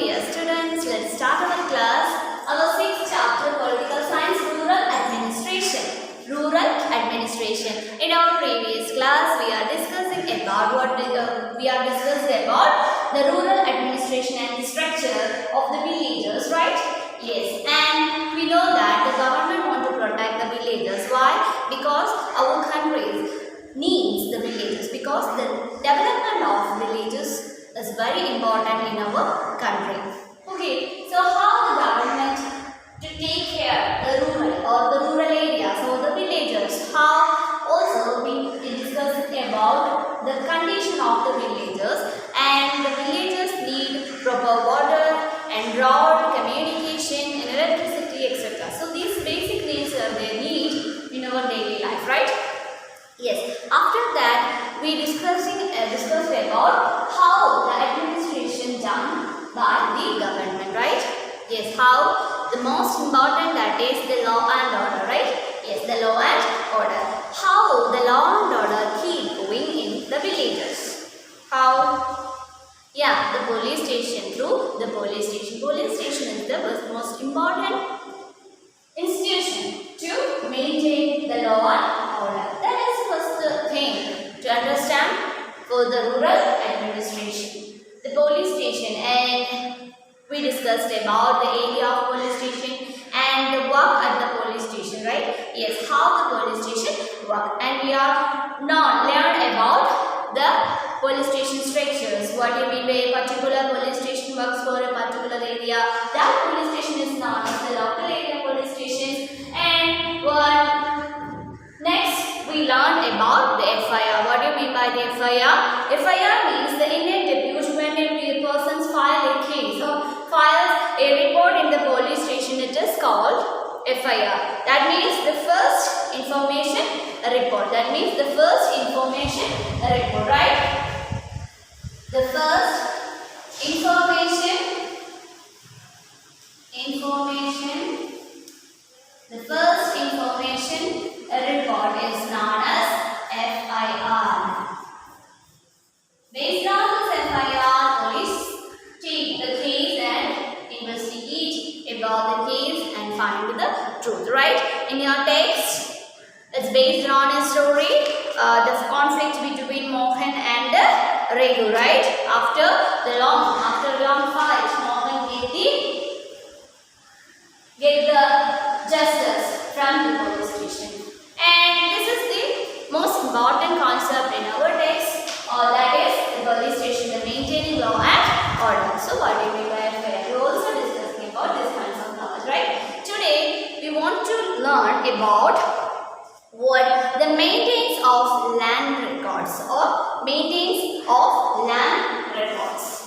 dear students, let's start our class. Our 6th chapter, Political Science, Rural Administration. Rural Administration. In our previous class, we are discussing about the rural administration and the structure of the villagers, right? Yes, and we know that the government want to protect the villagers. Why? Because our country needs the villagers, because the development of villages is very important in our country. Okay, so how the government to take care the rural areas or the villagers? How also we discuss about the condition of the villagers, and the villagers need proper water and road communication and electricity, etc. So these basic needs are they need in our daily life, right? Yes. After that, we discussed about how the administration done by the government, right? Yes. How the most important, that is the law and order, right? Yes, the law and order. How the law and order keep going in the villages? How? Yeah, the police station. Through the police station. Police station is the most important institution to maintain the law and order. That is first thing to understand for the rural administration. The police station, and we discussed about the area of police station and the work at the police station, right? Yes, how the police station work, and we are now learned about the police station structures. What do you mean by a particular police station works for a particular area? That police station is known as the local area police station. And next we learned about the FIR. What do you mean by the FIR? FIR means the Indian deputy when a person files a case or files a report in the police station. It is called FIR. That means the first information report. That means the first information report, right? The first information. The first information report is known as FIR. Based on this FIR, police take the case and investigate about the case and find the truth, right? In your text, it's based on a story, the conflict between Mohan and Regu, right? After long fight, Mohan get the justice from the police station. And this is the most important concept in our text, that is the police station, the maintaining law and order. So what do you mean by FIR? We are also discussing about this kinds of knowledge, right? Today we want to learn about what the maintenance of land records or maintenance of land records.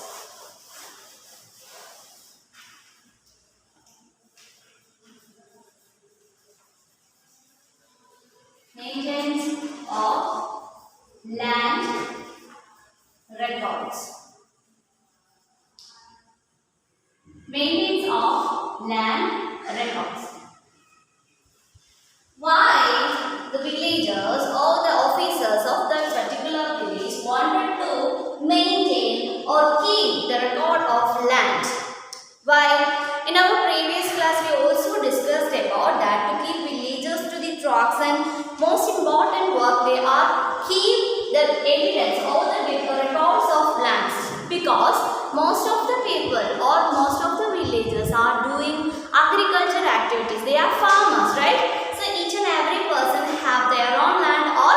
Maintenance of land records. Maintenance of land records. Why the villagers or the officers of that particular village wanted to maintain or keep the record of land? Why? In our previous class we also discussed about that to keep villagers to the tracks, and most important work they are keep the evidence or the records of lands, because most of the people or most of the villagers are doing agriculture activities. They are farmers, right? So each and every person have their own land, or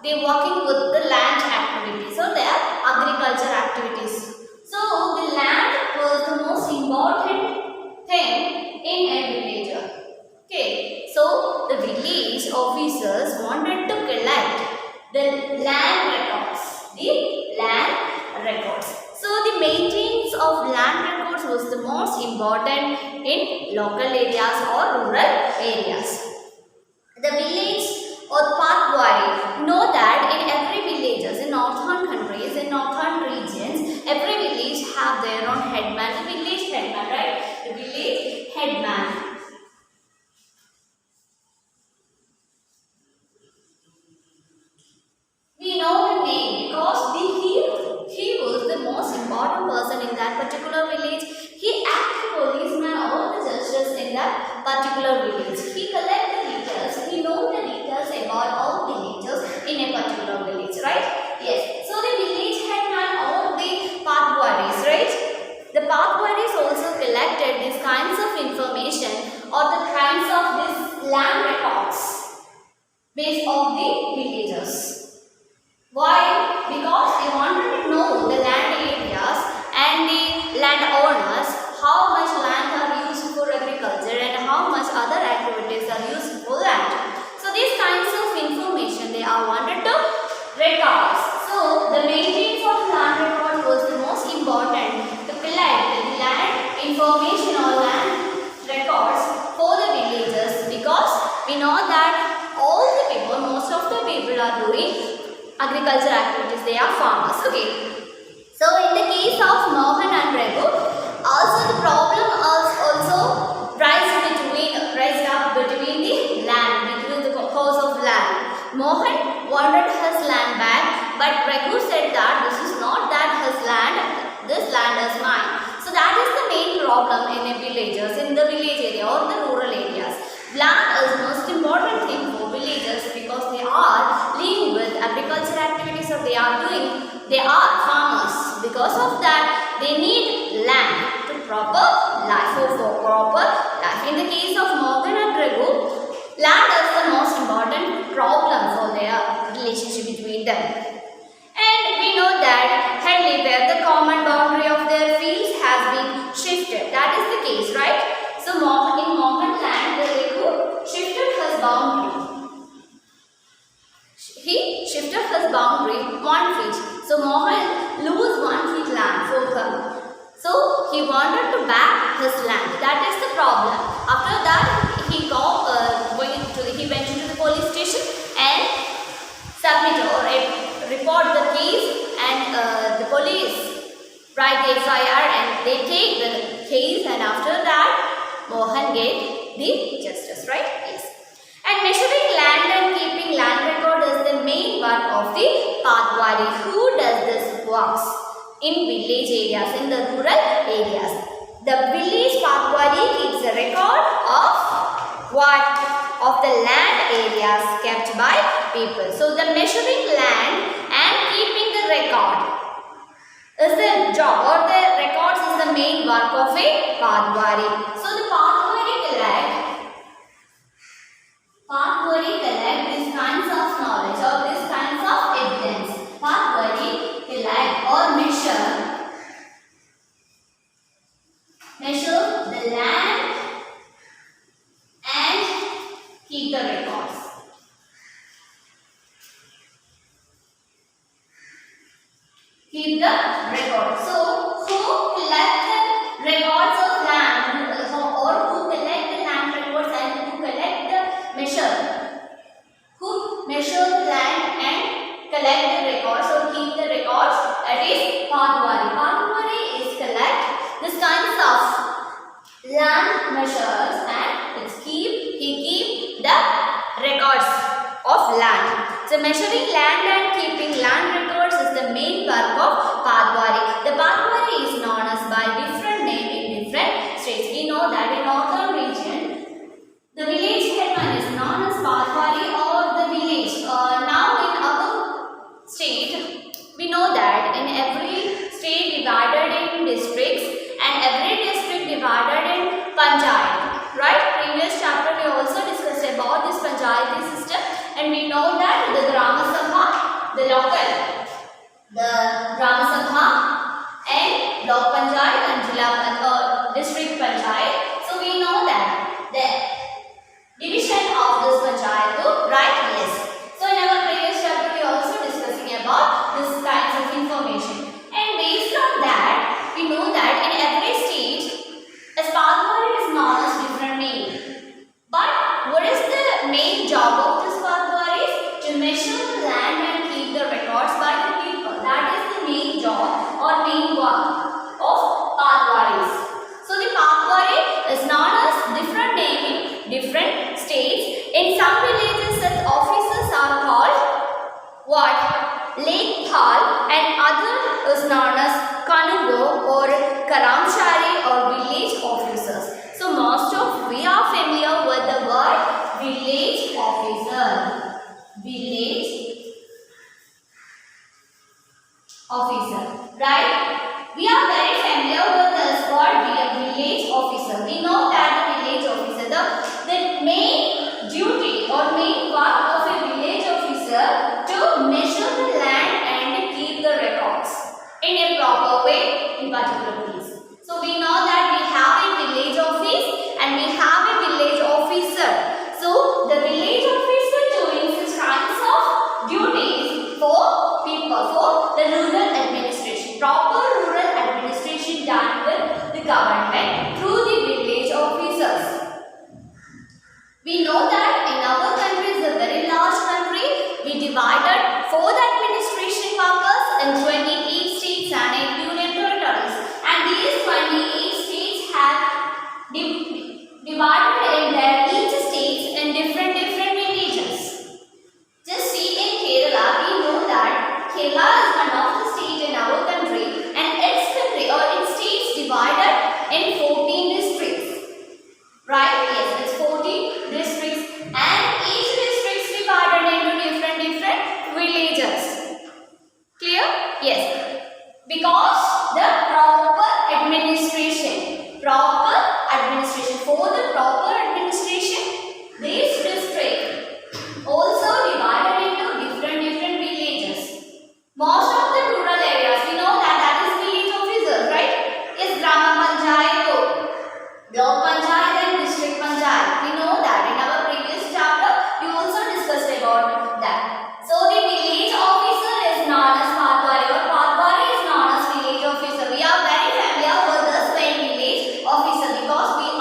they working with the land activities, so they are agriculture activities. So the land was the most important thing in a villager. Okay, so the village officers wanted to collect the land records. So the maintenance of land records was the most important in local areas or rural areas. The village or pathway know that in every villages, in northern countries, in northern regions, every village have their own headman. The village headman, right? The village headman. We know the name because he was the most important person in that particular village. particular village. He collects the details. He knows the details about all villages in a particular village, right? Yes. So the village headman or the pathwaris, right? The pathwaris also collected these kinds of information or the kinds of these land records based on the villagers. Why? Because they wanted to know the land areas and the landowners, how much land are used for agriculture and how much other activities are used for land. So these kinds of information they are wanted to record. So the maintenance of land record was the most important to collect the land information or land records for the villagers, because we know that all the people, most of the people are doing agriculture activities, they are farmers. Okay. So in the case of Mohan and Raghu, also the problem was also raised up between the land, between the cause of land. Mohan wanted his land back, but Raghu said that this is not that his land, this land is mine. So that is the main problem in the villages, in the village area or the rural areas. Land is the most important thing for villagers because they are living with agriculture activities or they are farmers. Because of that, they need land to proper life or for proper life. In the case of Morgan and Raghu, land is the most important problem for their relationship between them. And we know that Henley, where the common boundary of their fields has been shifted. That is the case, right? So in Mohan land, the Raghu shifted his boundary. He shifted his boundary 1 feet. So Mohan lose 1 feet land for him. So he wanted to back his land. That is the problem. After that, he went into the police station and submitted or report the case, and the police write the FIR and they take the case, and after that Mohan get the justice, right? Yes. And measuring land and keeping land record is the main work of the pathwari. Who does this works in village areas, in the rural areas? The village pathwari keeps a record of what? Of the land areas kept by people. So the measuring land and keeping the record is the job, or the records is the main work of a pathwari. So the pathwari collect these kinds of knowledge or these kinds of evidence. Pathwari collect or measure the land and keep the records. Keep the record. So, who collect the records of land, or who collect the land records and who collect the measure? Who measure the land and collect the records or keep the records? That is pathwari. Pathwari is collect this kinds of land measures and he keep the records of land. So measuring land and keeping land records is the main work of pathwari. The pathwari is known as by different name in different states. We know that in northern region, the village headman is known as pathwari or the village. Now in our state, we know that in every state divided in districts and every district divided in panchayat. Right? Previous chapter we also discussed about this panchayati system, and we know that the Grama Sabha, the Grama Sabha and Block Panchayat and District Panchayat. So we know that the division of this panchayat, right? Yes. So in our previous chapter we also discussing about this kinds of information, and based on that we know that in every state a pathwari is known as different name. But what is the main job of this pathwari? To measure the land and keep the records by the people. That is the main job or main work of government through the village officers. We know that in our country is a very large country. We divided for the administration purpose in 28 states and 8 union territories. And these 28 states have divided in their each states in different villages. Just see in Kerala, we know that Kerala is one of the states in our country, and its country or its states divided in 14 districts. Right? Yes, it's 14 districts, and each district is divided into different villages. Clear? Yes. Because the proper administration for the proper administration, this district also divided into different villages. Most of the rural areas, we know that is village officers, right? Yes, Grama Panchayat, Block Panchayat and District Panchayat. We know that in our previous chapter, we also discussed about that. So the village officer is known as Patwari, or Patwari is known as village officer. We are very familiar with this name village officer because we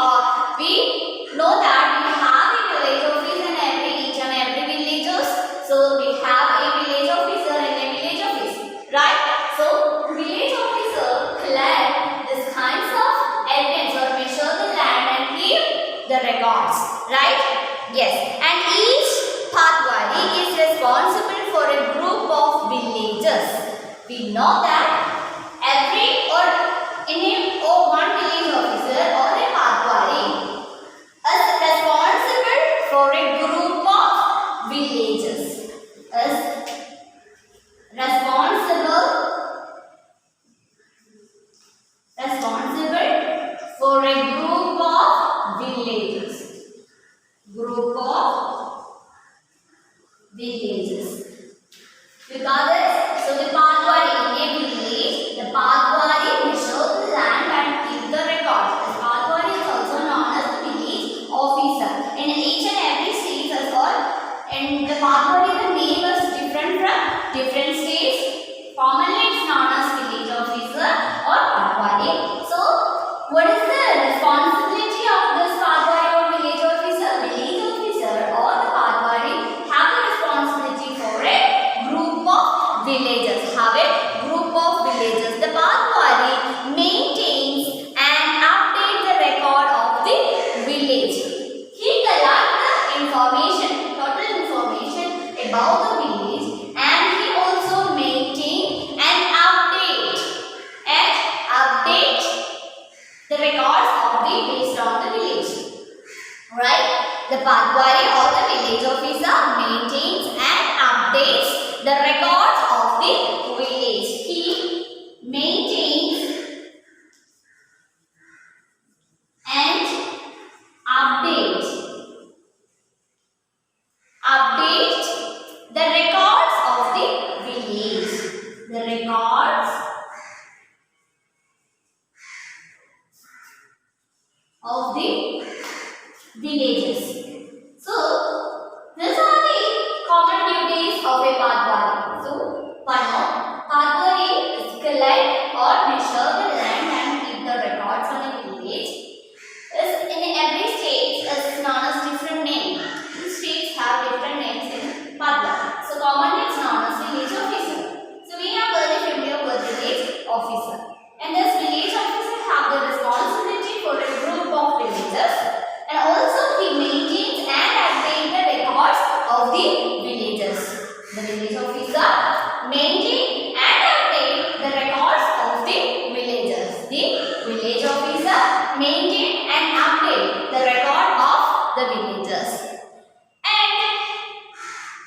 know that we have a village officer in each and every villages. So we have a village officer in a village office, right? So village officer collect these kinds of evidence or measure the land and keep the records, right? Yes, and each Patwari is responsible for a group of villages. We know that every or any or one village officer or a Patwari is responsible for a group of villages. Is responsible for a group of villages. Because so the Patwari in a village, the Patwari measures the land and keep the records. The Patwari is also known as the village officer. In each and every state as well, and the Patwari, the name is different from different states. Commonly it's known as village officer or Patwari. So what is the responsibility of this Patwari or village officer? Village officer or the Patwari have the responsibility for a group of villages. The Patwari maintains and updates the record of the village. He collects the total information about the village, and he also maintains and update the records of the based on the village. Right? The Patwari or the village officer maintains and updates the records of the village. He maintains and updates the records of the village. The records of the villages. So these are the common duties of a Patwari. So one more, Patwari is collect or measure the land and keep the records on a village. In every state is known as different name. Each states have different names in Patwari. So commonly it's known as village officer. So we are very familiar with village officer. And this village officer have the responsibility for a group of villages, and also he maintains and updates the records of the villages. The village officer maintains and updates the records of the villages. The village officer maintains and updates the record of the villages. And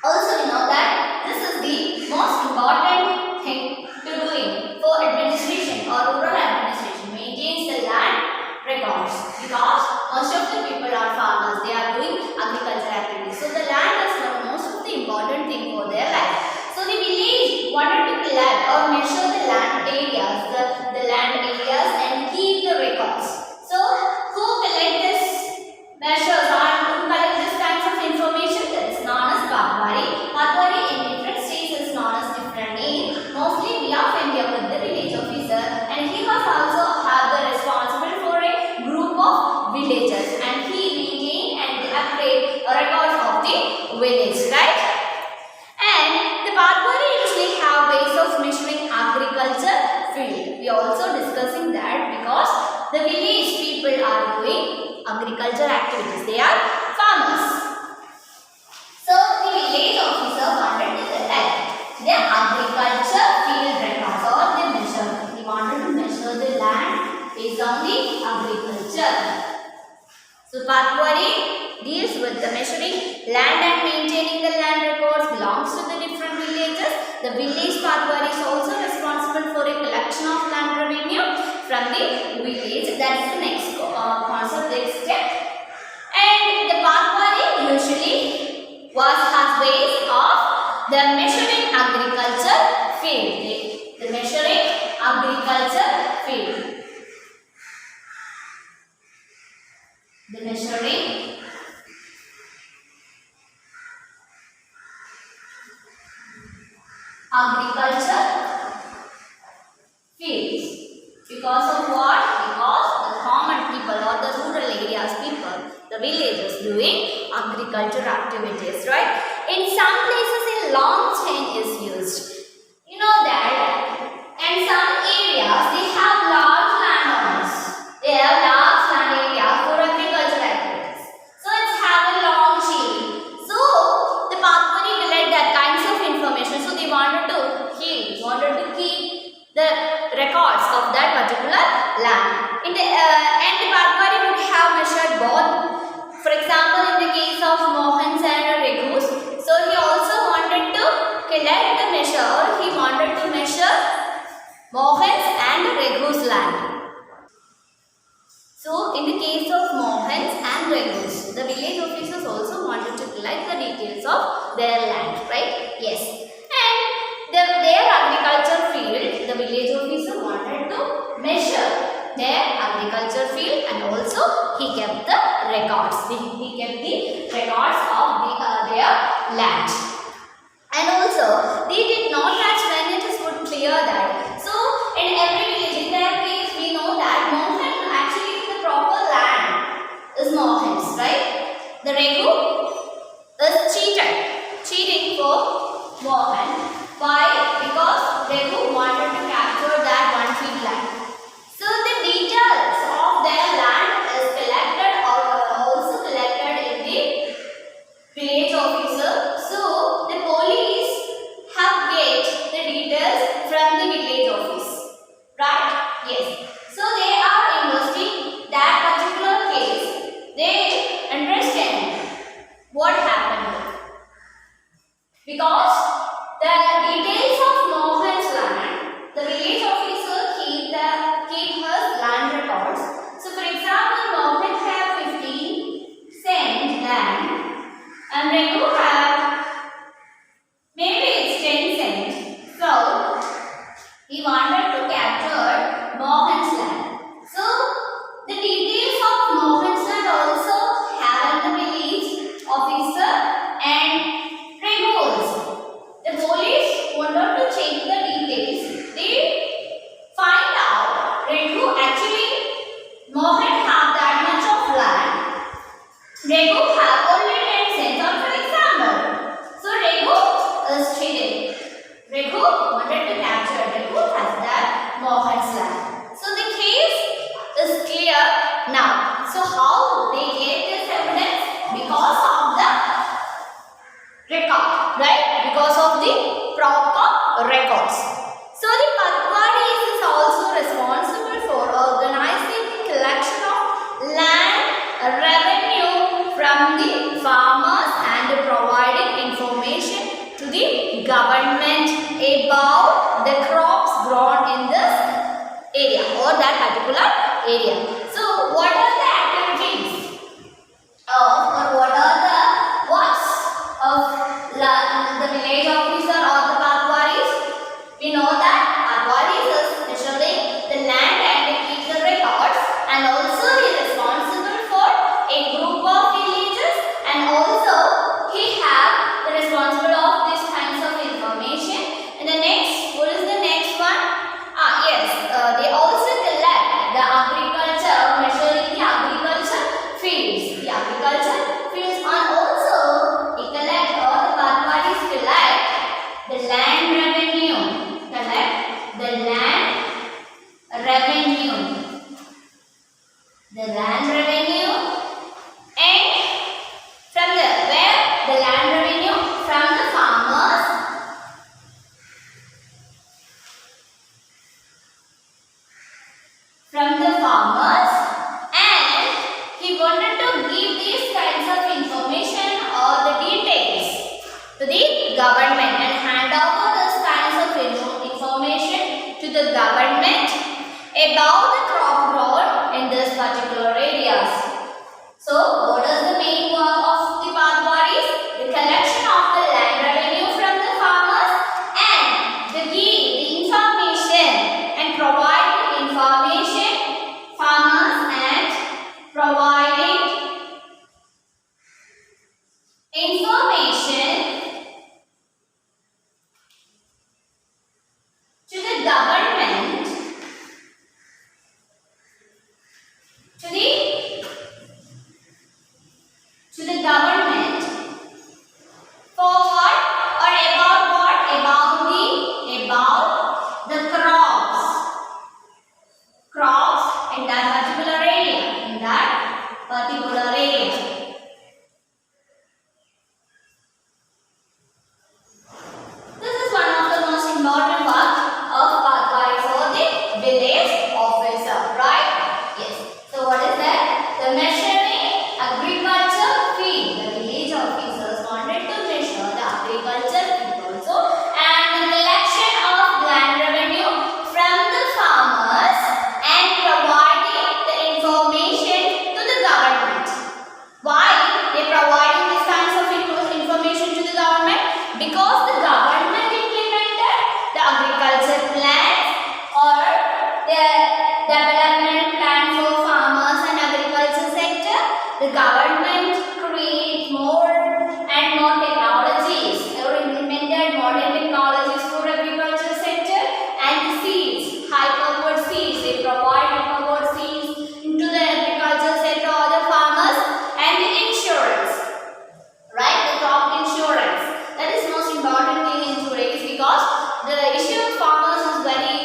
also we know that this is the most important thing to doing for administration or rural administration, maintains the land records, because most of the people are farmers, they are doing agricultural activities. So the land is the most of the important thing for their life. So the village wanted to collect or measure the land areas, and keep the records. So who collect this agriculture activities. They are farmers. So the village officer wanted to collect the agriculture field records or the measure. He wanted to measure the land based on the agriculture. So part 1A deals with the measuring land and maintaining the land records belongs to the different villages. The village part 1 is also responsible for a collection of land revenue from the village. That is the next concept, next step. And the part 1A usually has ways of the measuring agriculture field. The measuring agriculture field. The measuring agriculture fields. Because of what? Because the common people or the rural areas people, the villagers doing agriculture activities, right? In some places a long chain is used. You know that. And some areas they have large landowners. They have large land areas for agriculture activities. So it's have a long chain. So the pathway collect that kinds of information. So they wanted to keep the records of that particular land. And the pathway would have measured both. For example, in the case of Mohans and Regus, so he also wanted to collect the measure. He wanted to measure Mohans and Regus land. So, in the case of Mohans and Regus, the village officers also wanted to collect the details of their land, right? Yes. And their agriculture field, the village officer wanted to measure their agriculture field, and also he kept the records. He kept the records of their land. And also, they did not catch when it is would clear that. So, in every village, in their case, we know that Mohan actually the proper land is Mohans, right? The Regu is cheating for Mohan. Why? Because Regu wanted to capture that 1 feet land. So, the details of their land is collected or also collected in the village officer. So, the police have get the details from the village office. Right? Yes. So, they are investigating that particular case. They understand what happened. Because the details of Mohan's land, the village officer keep his land records. So, for example, Mohan have 15 cent land and Regu have maybe it's 10 cent. So, he wanted to capture Mohan's land. So, the details of Mohan's land also have in the village officer and Regu also. The police wanted to check the details. They find out Regu actually Mohan have that much of land. Regu have only 10 cents for example. So Regu is cheating. Regu wanted to capture. Regu has that Mohan's land. So the case is clear now. So how they get this evidence? Because of the record, right? Because of the proper records. So the Patwari is also responsible for organizing the collection of land revenue from the farmers and providing information to the government about the crops grown in this area or that particular area. So what are the activities or what are the works of the village officer or the Patwaris? We know that Patwaris is measuring the land and they keep the records, and also he is responsible for a group of villages, and also he have the responsible of these kinds of information. And the next, what is the next one? They also collect the agriculture, measuring the agriculture fields. The agriculture fields, and also they collect or the Patwaris collect the land revenue. Collect the land revenue. The land revenue farmers, and he wanted to give these kinds of information or the details to the government and hand over these kinds of information to the government about the crop grown in this particular areas. So, what is the main work of the pathways? The collection of the land revenue from the farmers and the give the information and provide the information farmers and providing information to the government to the government for what or about what? About the crops in that particular area, This is one of the most important work of pathways for the village officer, right? Yes. So what is that? The measuring agriculture field. The village officers wanted to measure the agriculture field also, and the collection of land revenue from the farmers and providing the information to the government. Why they providing these kinds of information to the government? Because the government implemented the agriculture plan or the development plan for farmers and agriculture sector. The government create more and more technologies or implemented modern technologies for agriculture sector, and the seeds, high powered seeds, they provide high powered seeds into the agriculture sector or the farmers, and the insurance, right? The crop insurance. That is most important thing in today's, because the issue of farmers is very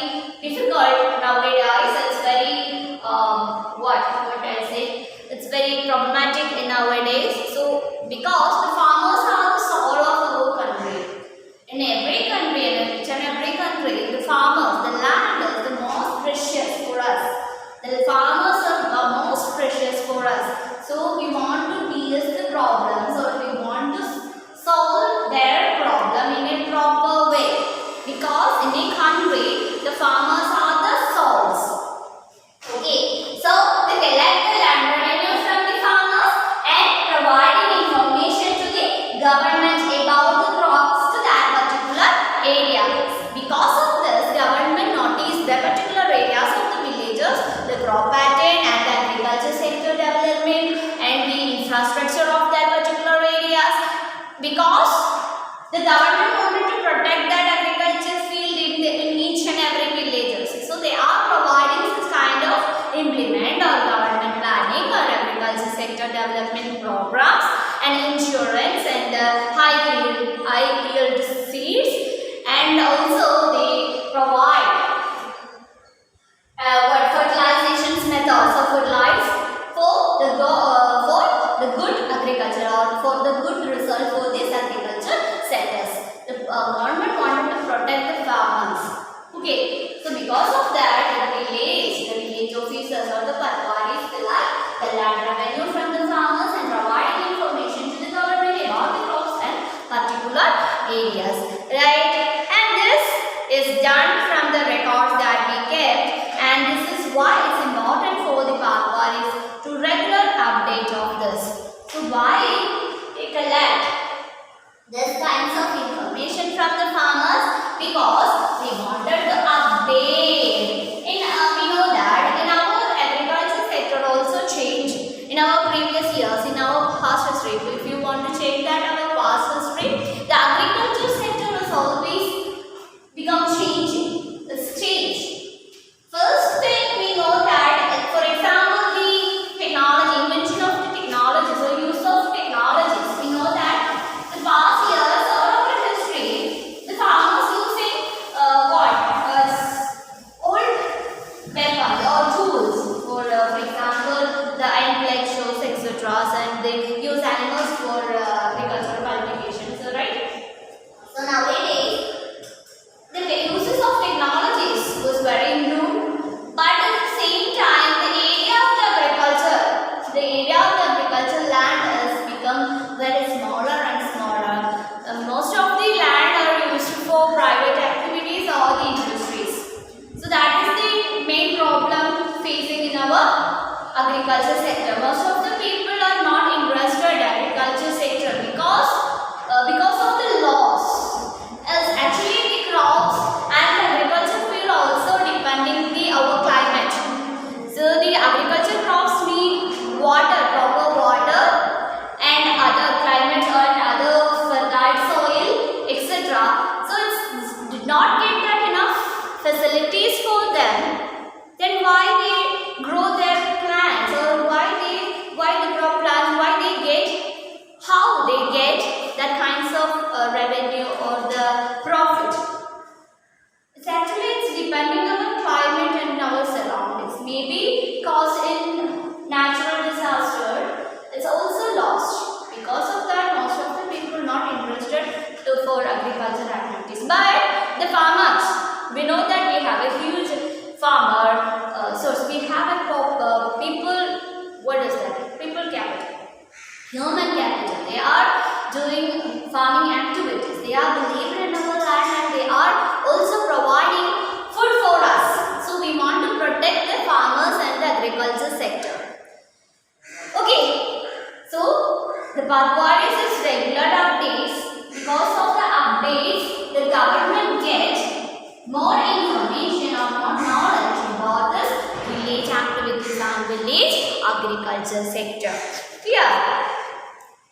difficult nowadays. It's very what I say? It's very problematic in nowadays. So because the farmers are the soul of our country. In every country, in each and every country, the farmers, the land is the most precious for us. The farmers are the most precious for us. So we want to deal with the problems, or we want to solve their problem in a proper way, because in a country the farmers are the souls. Okay, so they collect the land revenue from the farmers and providing information to the government about the crops to that particular area. Because of this, government noticed the particular areas of the villages, the crop pattern and the agriculture sector development and the infrastructure of that particular areas. Because the government wanted to protect that agriculture field in each and every villages. So they are providing this kind of implement or government planning or agriculture sector development programs and insurance and high yield seeds, and also they provide fertilizations methods of fertilize for the good agriculture or for the good result for this agriculture sectors. The government wanted to protect the farmers. Okay, so because of that, the village officers or the patwaris collect the land revenue from the farmers and providing information to the government about the crops and particular areas, right? And this is done from the records that we kept, and this is why it's important for the patwaris to regular update of this. So why they collect this kinds of information from the farmers? Because they wanted to update. We know that in our agriculture sector also changed in our previous years, in our past history. If you want to change that our past history, the agriculture sector has always become changing. It's changed. First thing we know that, for example, the technology, invention of the technologies or use of technologies. We know that the past years or our history, the farmers using old weapons or tools for example, the end leg shows, etc. And they use animals for agriculture sector. Most of the people are not interested in agriculture sector because of the loss. As actually the crops and the agriculture field also depending our climate. So the agriculture crops need water, proper water, and other climate and other fertile soil, etc. So it did not get that enough facilities for them. Then why they grow their plants, or why they grow plants, why they get, how they get that kinds of revenue or the profit. It's depending on the climate and our surroundings. Maybe caused in natural disaster, it's also lost. Because of that, most of the people not interested for agriculture activities. But the farmers, we know that we have a huge farmer source. We have a people, what is that? People capital, human capital. They are doing farming activities. They are believed in our land and they are also providing food for us. So we want to protect the farmers and the agriculture sector. Okay, so the Padwaris is regular updates. Because of the updates, the government gets more information or more knowledge about this village activities and village agriculture sector. Here,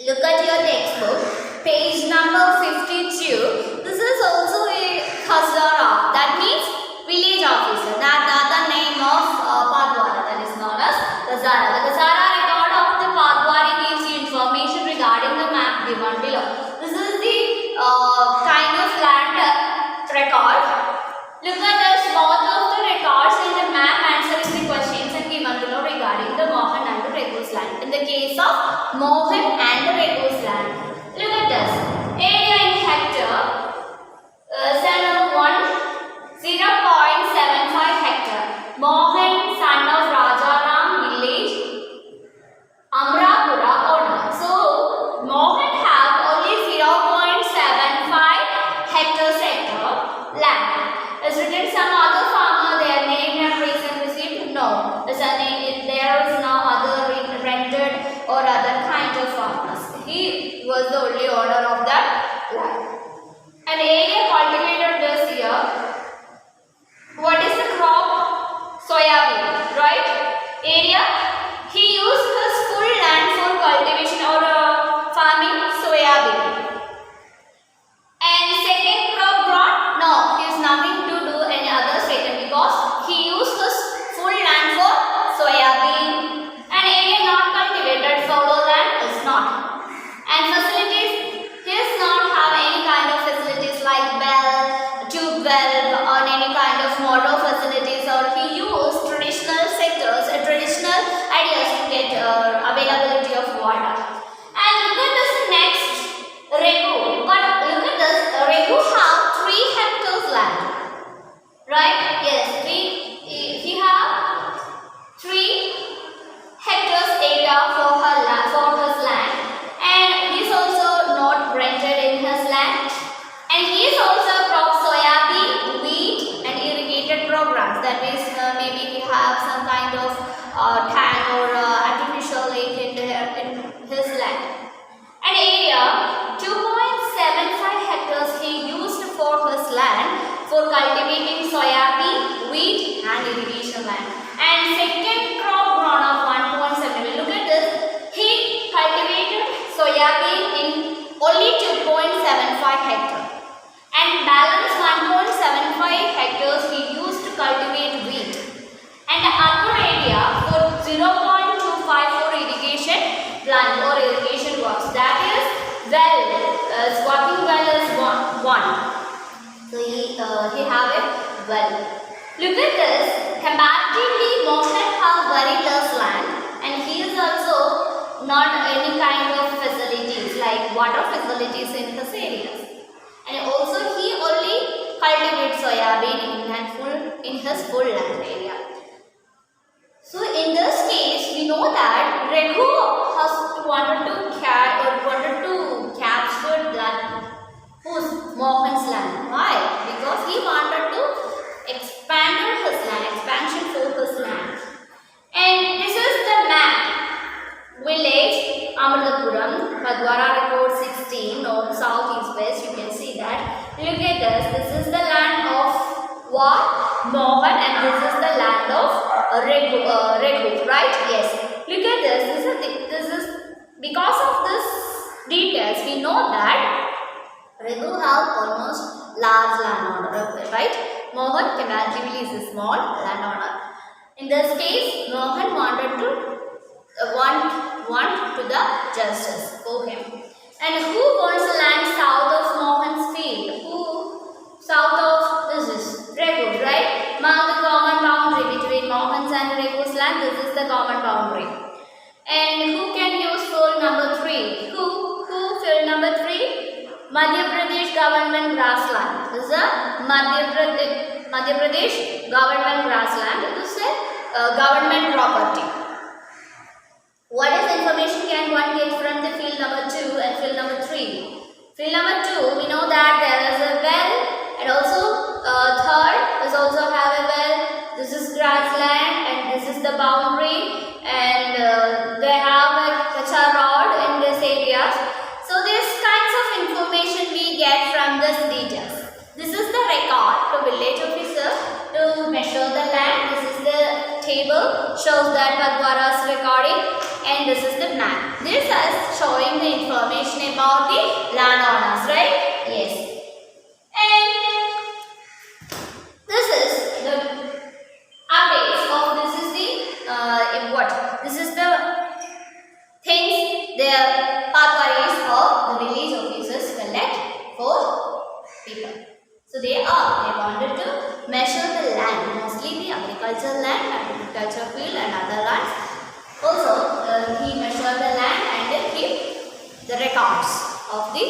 look at your textbook, page number 52. This is also a Khazara, that means village officer. That the other name of Padwara, that is known as Khazara. The Khazara record of the Padwari gives you information regarding the map given below. This is the kind of land record. Look at this, both of the records in the map answering the questions and given below regarding the Mohan and the Regu's land. In the case of Mohan and the Regu's land, look at this. Area in hectare, cell number 1, 0.75 hectare. Mohan, son of Rajaram, village, Amrapura, owner. So, Mohan have only 0.75 hectare sector land. Is written some other farmer, their name and reason received? No. There is no other rented or other kind of farmers. He was the only owner of that land. An area cultivated this year. What is the crop? Soyabean, right? Area. He used his full land for cultivation or farming soyabean. And second crop grown? No, he has nothing to do any other second because he used his full land for soyabean. An area not cultivated, fallow land is not. And facilities, he does not have any kind of facilities like well, tube well or any kind of modern facilities, or he used traditional sectors and traditional ideas to get availability of water. And look at this next, Regu. But look at this, Regu have 3 hectares land. Right? Yes, he have 3 hectares area for his land, and he is also not rented in his land, and he is also crop soyabean, wheat, and irrigated programs. That means maybe he have some kind of tank or artificial lake in his land. An area 2.75 hectares he used for his land for cultivating soyabean, wheat, and irrigation land. And second crop grown of 1.7. Look at this. He cultivated soyabean in only 2.75 hectares. And balance 1.75 hectares he used to cultivate wheat. And the other area for 0.25 for irrigation plant or irrigation works. That is well, working well is one. So he have a well. Look at this. Comparatively, Mohan have very less land, and he is also not any kind of facilities like water facilities in his areas. And also he only cultivates soyabean in his full land area. So in this case, we know that Raghu wanted to capture that whose Mohan's land. Why? Because he wanted to expand his land, expansion for his land. And this is the is the land of what? Mohan, and this is the land of Raghu, right? Yes. Look at this. This is because of this details we know that Raghu have almost large landowner, right? Mohan comparatively is a small landowner. In this case, Mohan wanted to want to the justice for him. And who wants the land south of Mohan's field? Who south of this is Raghu, right? Mark the common boundary between Mohan's and Raghu's land. This is the common boundary. And who can use field number 3? Who field number 3? Madhya Pradesh government grassland. This is a Madhya Pradesh government grassland. This is a government property. What is information can one get from the field number 2 and field number 3? Field number 2, we know that there is a well, and also third is also have a well. This is grassland and this is the boundary, and they have a kacha rod in this area. So these kinds of information we get from this details. This is the record to village officer to measure the land. This is the table shows that Padwara's recording, and this is the map. This is showing the information about the landowners, right? Yes. And this is the updates of this is the what? This is the things the Padwaris or the village officers collect for people. So they wanted to measure the land, mostly the agricultural land, agricultural field and other lands. Also, he measured the land and keep the records of the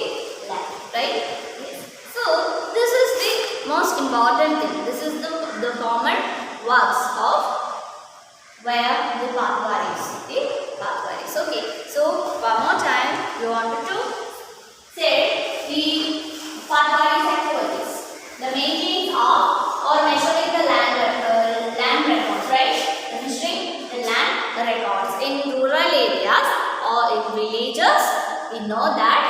land, right? Yes. So this is the most important thing. This is the common works of where the Padwaris, Okay. So one more time, we wanted to say the Padwaris activities. The making of or measuring the land records, right? Measuring the land records in rural areas or in villages. We know that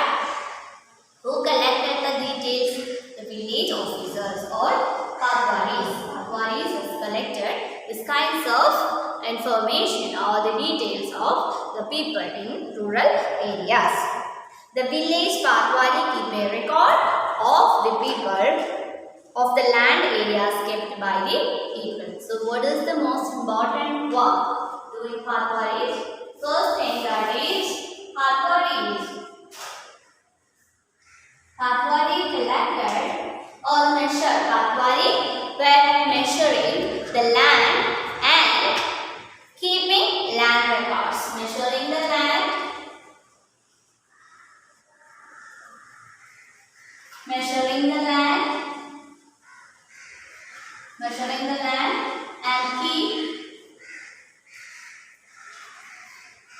who collected the details? The village officers or Padwaris. Padwaris has collected these kinds of information or the details of the people in rural areas. The village Padwari keep a record of the people of the land areas kept by the people. So what is the most important work doing Padwaris? First thing that is Padwari collected or measured. Padwari were measuring the land and keeping land records. Measuring the land,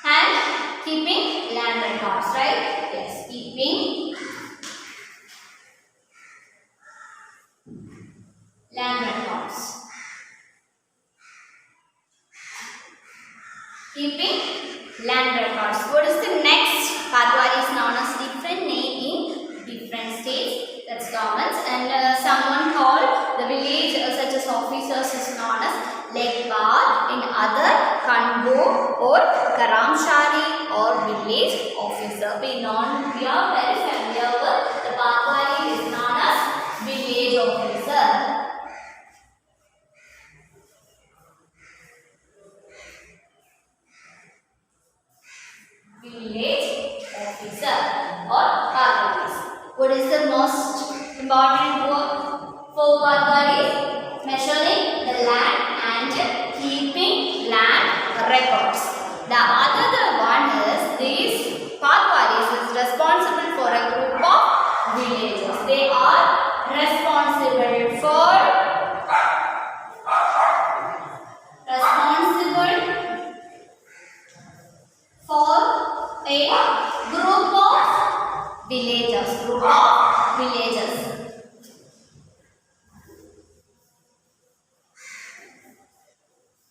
and keeping land records, right? Yes, keeping land records. What is the next? Padwari is known as different name in different states. That's common. And someone called the village such as officers is known as Lekbar, in other Kango or Karamshari or village officer. We are very familiar with the Padwari is known as village officer. Or Padwaris. What is the most important work for Padwaris? Measuring the land and keeping land records. The other one is these Padwaris is responsible for a group of villages. They are responsible for a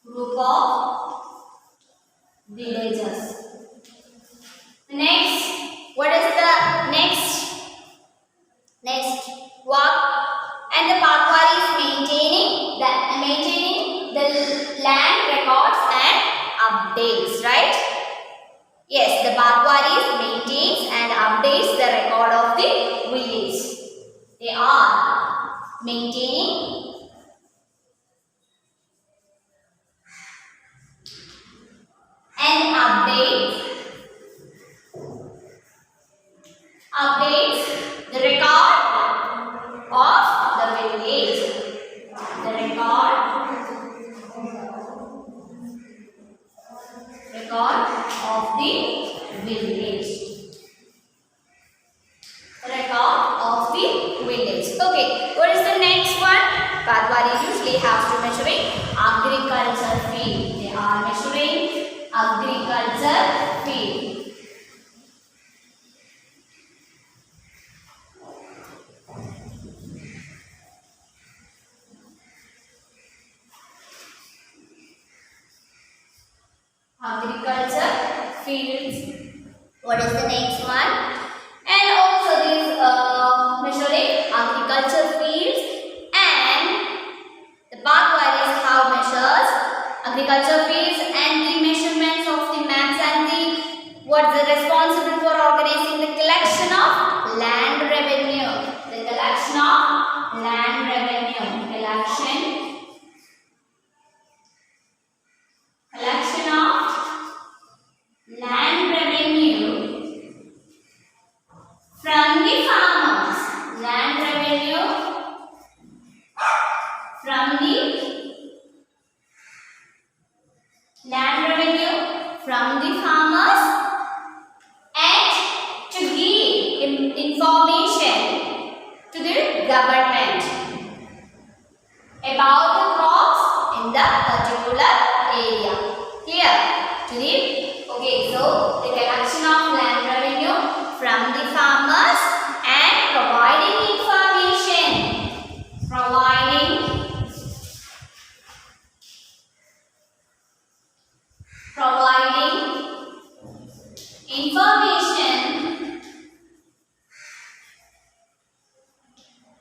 group of villages. Next, what is the next work? updates, right? Yes, the Patwaris maintains and updates the record of the village. They are maintaining and updates the record of the village. The record of the village. Record of the village. Okay, what is the next one? Patwari usually has to measuring agriculture field. They are measuring agriculture field. Agriculture fields. What is the next one? And also this measuring agriculture fields, and the Patwaris have measures agriculture fields and the measurements of the maps and the what's the responsible for organizing the collection of land revenue. The collection of land revenue. Collection of land revenue from the farmers. Land revenue from the farmers, and to give information to the government about the crops in the particular area. Clear? Okay, so the collection of land revenue from the farmers and providing information.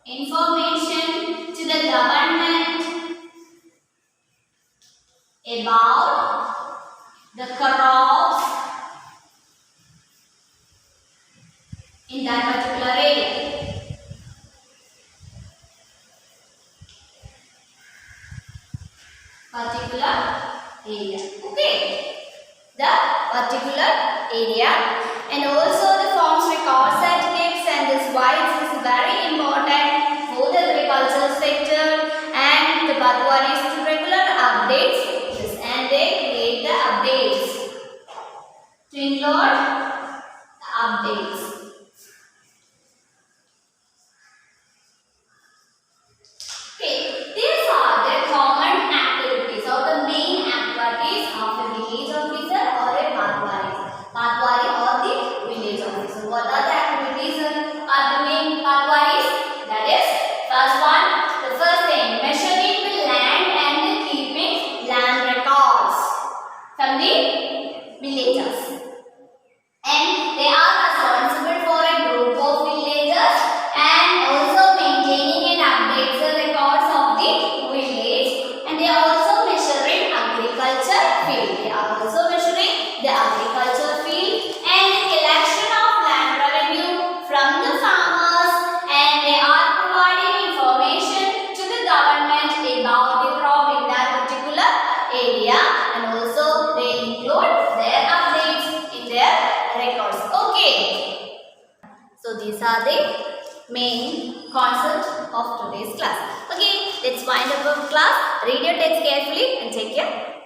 Information to the government about the crops in that particular area. Okay, the particular area, and also the forms records certificates, and this wise is very important for the agricultural sector, and the Patwaris to regular updates this, and they create the updates to include the updates. Okay, these are the common activities or the main activities of a village officer or a Patwari or the village officer. What are the activities are the main Patwaris? That is, first one, the first thing, measuring the land and the keeping land records from the villagers. And they are responsible for a group of villagers and also maintaining and updates the records of the village, and they are also measuring agriculture field. They are also measuring the agriculture field and the collection of land revenue from the farmers, and they are providing information to the government about the crop in that particular area, and also they include their updates in their records. Okay, so these are the main concepts of today's class. Okay, let's wind up our class. Read your text carefully and take care.